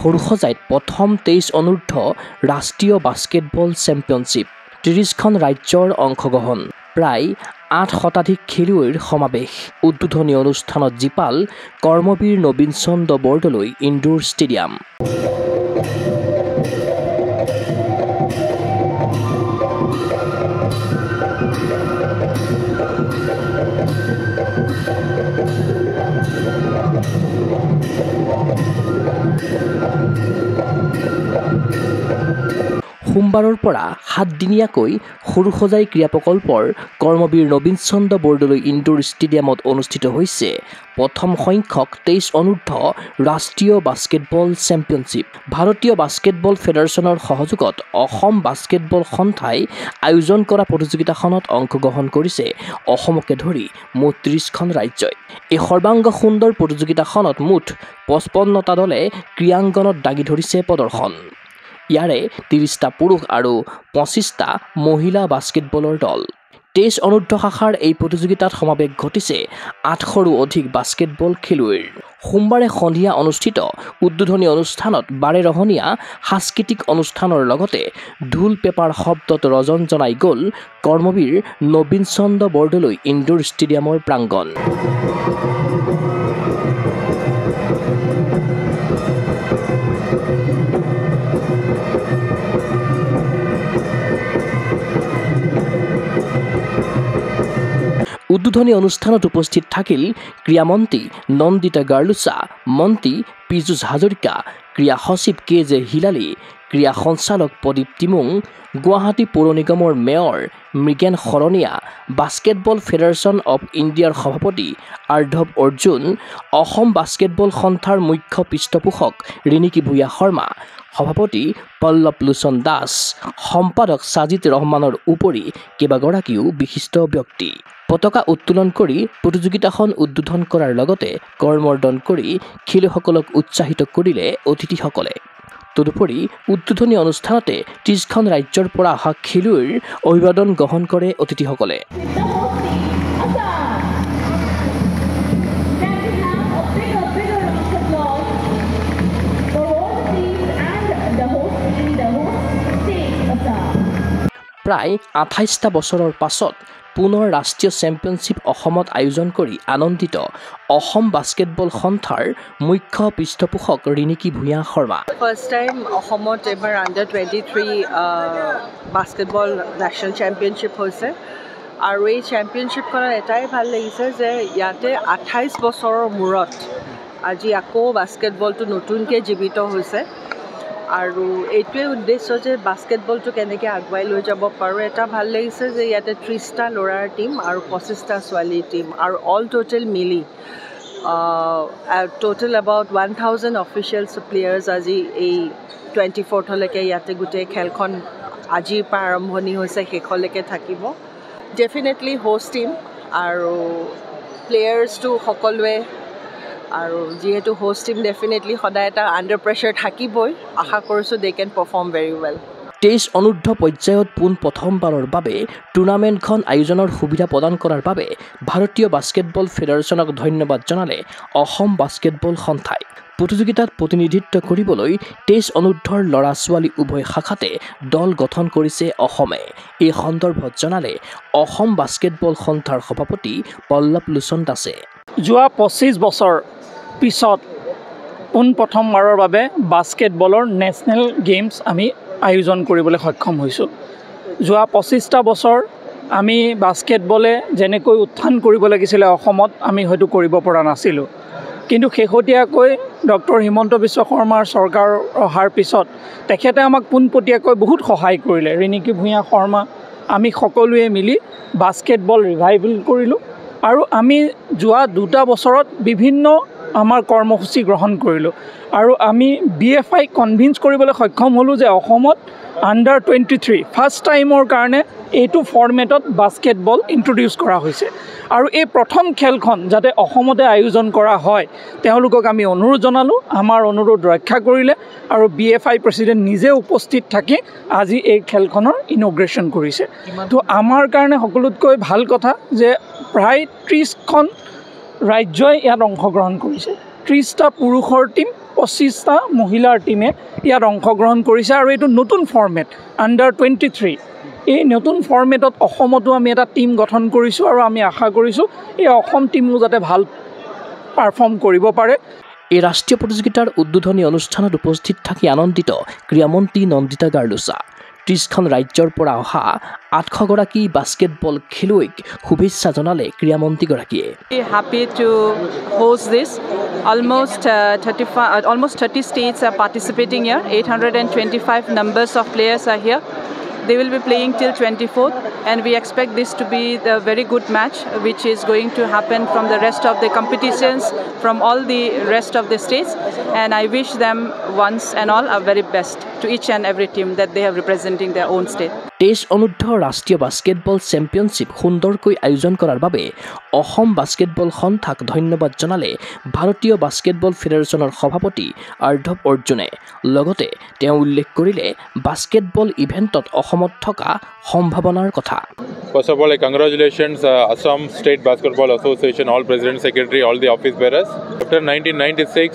সৰুসজাইত প্ৰথম 23 অনূৰ্ধ্ব ৰাষ্ট্ৰীয় বাস্কেটবল চেম্পিয়নশ্বিপ 30খন ৰাজ্যৰ অংশগ্ৰহণ প্ৰায় 8 শতাধিক খেলুৱৈৰ সমাৱেশ উদ্বোধনী অনুষ্ঠানত জিপাল কৰ্মবীৰ নবীন চন্দ্ৰ বৰদলৈ ইনডোৰ ষ্টেডিয়াম সোমবাৰৰ পৰা 7 দিনীয়াকৈ সৰুসজাই ক্ৰীড়া প্ৰকল্পৰ কৰ্মবীৰ নবীন চন্দ্ৰ বৰদলৈ ইনডোৰ ষ্টেডিয়ামত অনুষ্ঠিত হৈছে প্ৰথম সংখ্যক 23 অনূৰ্ধ্ব ৰাষ্ট্ৰীয় বাস্কেটবল চেম্পিয়নশ্বিপ ভাৰতীয় বাস্কেটবল ফেডাৰেশ্যনৰ সহযোগত অসম বাস্কেটবল সন্থাই আয়োজন কৰা প্ৰতিযোগিতাখনত অংশগ্ৰহণ কৰিছে অসমকে ধৰি মুঠ 30খন ৰাজ্যই এই সৰ্বাংগ সুন্দৰ প্ৰতিযোগিতাখনত মুঠ 55টা দলে ক্ৰীড়াংগনত দাগি ধৰিছে প্ৰদৰ্শন ইয়াৰে 30টা পুৰুষ আৰু 25টা মহিলা বাস্কেটবলৰ দল 23 অনূৰ্ধ্ব শাখাৰ এই প্ৰতিযোগিতাত সমাৱেশ ঘটিছে 800ৰো অধিক বাস্কেটবল খেলুৱৈৰ সোমবাৰে সন্ধিয়া অনুষ্ঠিত উদ্বোধনী অনুষ্ঠানত বাৰেৰহণীয়া সাংস্কৃতিক অনুষ্ঠানৰ লগতে ঢোল পেপাৰ শব্দত ৰজন জনাই গ'ল কৰ্মবীৰ নবীন চন্দ্ৰ বৰদলৈ ইনডোৰ ষ্টেডিয়ামৰ প্ৰাংগণ উদ্বোধনী অনুষ্ঠানত উপস্থিত থাকিল ক্ৰীড়ামন্ত্ৰী নন্দিতা গাৰ্লুচা মন্ত্ৰী পীযুষ হাজৰিকা ক্ৰীড়া সচিব কে.জে. হিলালী ক্ৰীড়া সঞ্চালক প্ৰদীপ টিমুং গুৱাহাটী পৌৰ নিগমৰ mayor Mrigen Saraniya basketball federation of ইণ্ডিয়াৰ সভাপতি আৰ্ধৱ অৰ্জুন অসম বাস্কেটবল সন্থাৰ মুখ্য পৃষ্ঠপোষক ৰিণিকী ভূঞা শৰ্মা সভাপতি পল্লৱ লোচন দাস সম্পাদক সাজিদ ৰহমানৰ উপৰি কেইবাগৰাকীও বিশিষ্ট ব্যক্তি পতাকা উত্তোলন কৰি প্ৰতিযোগিতাখন উদ্বোধন কৰাৰ লগতে কৰ্মৰ্দন কৰি খেলুৱৈসকলক উৎসাহিত কৰিলে অতিথিসকলে তদুপৰি উদ্বোধনী অনুষ্ঠানতে 30খন ৰাজ্যৰ পৰা অহা খেলুৱৈৰ অভিবাদন গ্ৰহণ কৰে অতিথিসকলে প্ৰায় 28টা বছৰৰ পাছত পুনৰ ৰাষ্ট্ৰীয় চেম্পিয়নশ্বিপ অসমত আয়োজন কৰি আনন্দিত অসম বাস্কেটবল সন্থাৰ মুখ্য পৃষ্ঠপোষক ৰিণিকী ভূঞা শৰ্মা ফাৰ্ষ্ট টাইম অসমত এবাৰ আণ্ডাৰ 23 বাস্কেটবল নেশ্যনেল চেম্পিয়নশ্বিপ হৈছে আৰু এই চেম্পিয়নশ্বিপখনত এটাই ভাল লাগিছে যে ইয়াতে 28 বছৰৰ মূৰত আজি আকৌ বাস্কেটবলটো নতুনকৈ জীৱিত হৈছে আৰু এইটোৱে উদ্দেশ্য যে বাস্কেটবলটো কেনেকৈ আগুৱাই লৈ যাব পাৰোঁ এটা ভাল লাগিছে যে ইয়াতে 30টা ল'ৰাৰ টীম আৰু 25টা ছোৱালীৰ টীম আৰু অল টোটেল মিলি টোটেল এবাউট 1000 অফিচিয়েলছ প্লেয়াৰ্ছ আজি এই 24থলৈকে ইয়াতে গোটেই খেলখন আজিৰ পৰা আৰম্ভণি হৈছে শেষলৈকে থাকিব ডেফিনেটলি হোষ্ট টীম আৰু প্লেয়াৰ্ছটো সকলোৱে আৰু যেহেতু হোষ্ট টিম ডেফিনেটলি সদায় এটা আণ্ডাৰ প্ৰেছাৰ থাকিবই আশা কৰিছোঁ দে কেন পাৰফৰ্ম ভেৰি ৱেল 23 অনূৰ্ধ্ব পৰ্যায়ত প্ৰথমবাৰৰ বাবে টুৰ্ণামেণ্টখন আয়োজনৰ সুবিধা প্ৰদান কৰাৰ বাবে ভাৰতীয় বাস্কেটবল ফেডাৰেশ্যনক ধন্যবাদ জনালে অসম বাস্কেটবল সন্থাই প্ৰতিযোগিতাত প্ৰতিনিধিত্ব কৰিবলৈ 23 অনূৰ্ধ্বৰ ল'ৰা ছোৱালী উভয় শাখাতে দল গঠন কৰিছে অসমে এই সন্দৰ্ভত জনালে অসম বাস্কেটবল সন্থাৰ সভাপতি পল্লৱ লোচন দাসে যোৱা 25 বছৰ পিছত প্ৰথমবাৰৰ বাবে বাস্কেটবলৰ নেশ্যনেল গেমছ আমি আয়োজন কৰিবলৈ সক্ষম হৈছোঁ যোৱা 25টা বছৰ আমি বাস্কেটবলে যেনেকৈ উত্থান কৰিব লাগিছিলে অসমত আমি হয়তো কৰিব পৰা নাছিলোঁ কিন্তু শেহতীয়াকৈ ডক্টৰ হিমন্ত বিশ্ব শৰ্মাৰ চৰকাৰ অহাৰ পিছত তেখেতে আমাক পোনপটীয়াকৈ বহুত সহায় কৰিলে ৰিণিকী ভূঞা শৰ্মা আমি সকলোৱে মিলি বাস্কেটবল ৰিভাইভেল কৰিলোঁ আৰু আমি যোৱা 2টা বছৰত বিভিন্ন আমাৰ কৰ্মসূচী গ্ৰহণ কৰিলোঁ আৰু আমি BFI কনভিন্স কৰিবলৈ সক্ষম হ'লোঁ যে অসমত আণ্ডাৰ 23 ফাৰ্ষ্ট টাইমৰ কাৰণে এইটো ফৰ্মেটত বাস্কেটবল ইন্ট্ৰডিউচ কৰা হৈছে আৰু এই প্ৰথম খেলখন যাতে অসমতে আয়োজন কৰা হয় তেওঁলোকক আমি অনুৰোধ জনালোঁ আমাৰ অনুৰোধ ৰক্ষা কৰিলে আৰু BFI প্ৰেছিডেণ্ট নিজে উপস্থিত থাকি আজি এই খেলখনৰ ইনগ্ৰেশ্যন কৰিছে তো আমাৰ কাৰণে সকলোতকৈ ভাল কথা যে প্ৰায় 30খন ৰাজ্যই ইয়াত অংশগ্ৰহণ কৰিছে 30টা পুৰুষৰ টীম 25টা মহিলাৰ টিমে ইয়াত অংশগ্ৰহণ কৰিছে আৰু এইটো নতুন ফৰ্মেট Under-23 এই নতুন ফৰ্মেটত অসমতো আমি এটা টিম গঠন কৰিছোঁ আৰু আমি আশা কৰিছোঁ এই অসম টিমো যাতে ভাল পাৰফৰ্ম কৰিব পাৰে। এই ৰাষ্ট্ৰীয় প্ৰতিযোগিতাৰ উদ্বোধনী অনুষ্ঠানত উপস্থিত থাকি আনন্দিত ক্ৰীড়ামন্ত্ৰী নন্দিতা গাৰ্লুছা। 30খন ৰাজ্যৰ পৰা অহা 800গৰাকী বাস্কেটবল খেলুৱৈক শুভেচ্ছা জনালে ক্ৰীড়ামন্ত্ৰীগৰাকীয়ে। Happy to host this. Almost 30 states are participating here. 825 numbers of players are here. They will be playing till 24th, and we expect this to be the very good match, which is going to happen from the rest of the competitions, from all the rest of the states. And I wish them once and all a very best to each and every team that they are representing their own state. 23 অনূৰ্ধ্ব ৰাষ্ট্ৰীয় basketball championship সুন্দৰকৈ আয়োজন কৰাৰ বাবে Assam basketball সন্থাক ধন্যবাদ জনালে ভাৰতীয় basketball ফেডাৰেশ্যনৰ সভাপতি আৰ্ধৱ অৰ্জুনে। লগতে তেওঁ উল্লেখ কৰিলে বাস্কেটবল ইভেণ্টত অসমত থকা সম্ভাৱনাৰ কথা। First of all, congratulations Assam State Basketball Association, all president, secretary, all the office bearers. After 1996,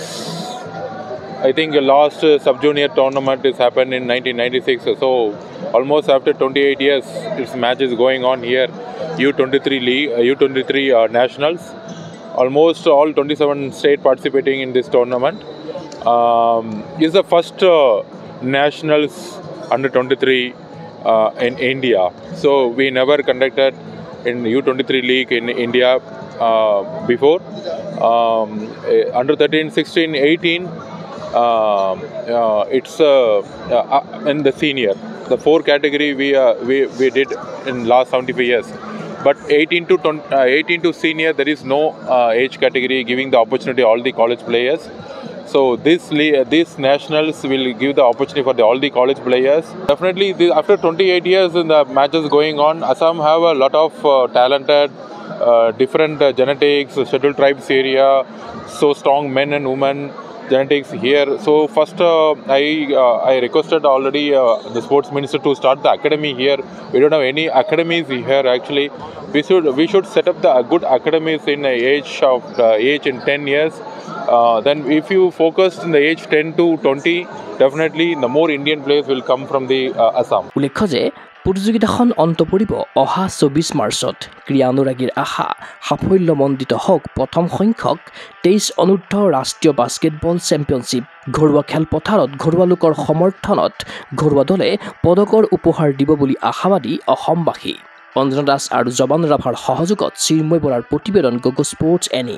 I think the last sub-junior tournament has happened in 1996. So almost after 28 years, this match is going on here. U23 League, U23 Nationals. Almost all 27 states participating in this tournament. Is the first Nationals under 23 in India. So we never conducted in U23 League in India before. Under 13, 16, 18. It's in the senior. The 4 category we did in last 75 years. But 18 to senior, there is no age category giving the opportunity to all the college players. So these nationals will give the opportunity for all the college players. Definitely, after 28 years in the matches going on, Assam have a lot of talented, different genetics, scheduled tribes area, so strong men and women genetics here. So first I requested already the sports minister to start the academy here. We don't have any academies here actually. We should set up the good academies in the age in 10 years. Then if you focus in the age 10 to 20, definitely the more Indian players will come from the Assam. উল্লেখ্য যে প্ৰতিযোগিতাখন অন্ত পৰিব অহা 24 মাৰ্চত। ক্ৰীড়া অনুৰাগীৰ আশা সাফল্যমণ্ডিত হওক প্ৰথম সংখ্যক 23 অনূৰ্ধ্ব ৰাষ্ট্ৰীয় বাস্কেটবল চেম্পিয়নশ্বিপ। ঘৰুৱা খেলপথাৰত ঘৰুৱা লোকৰ সমৰ্থনত ঘৰুৱা দলে পদকৰ উপহাৰ দিব বুলি আশাবাদী অসমবাসী। অঞ্জনা দাস আৰু জবান ৰাভাৰ সহযোগত চিন্ময় বৰাৰ প্ৰতিবেদন গগো স্পৰ্টছ এনি।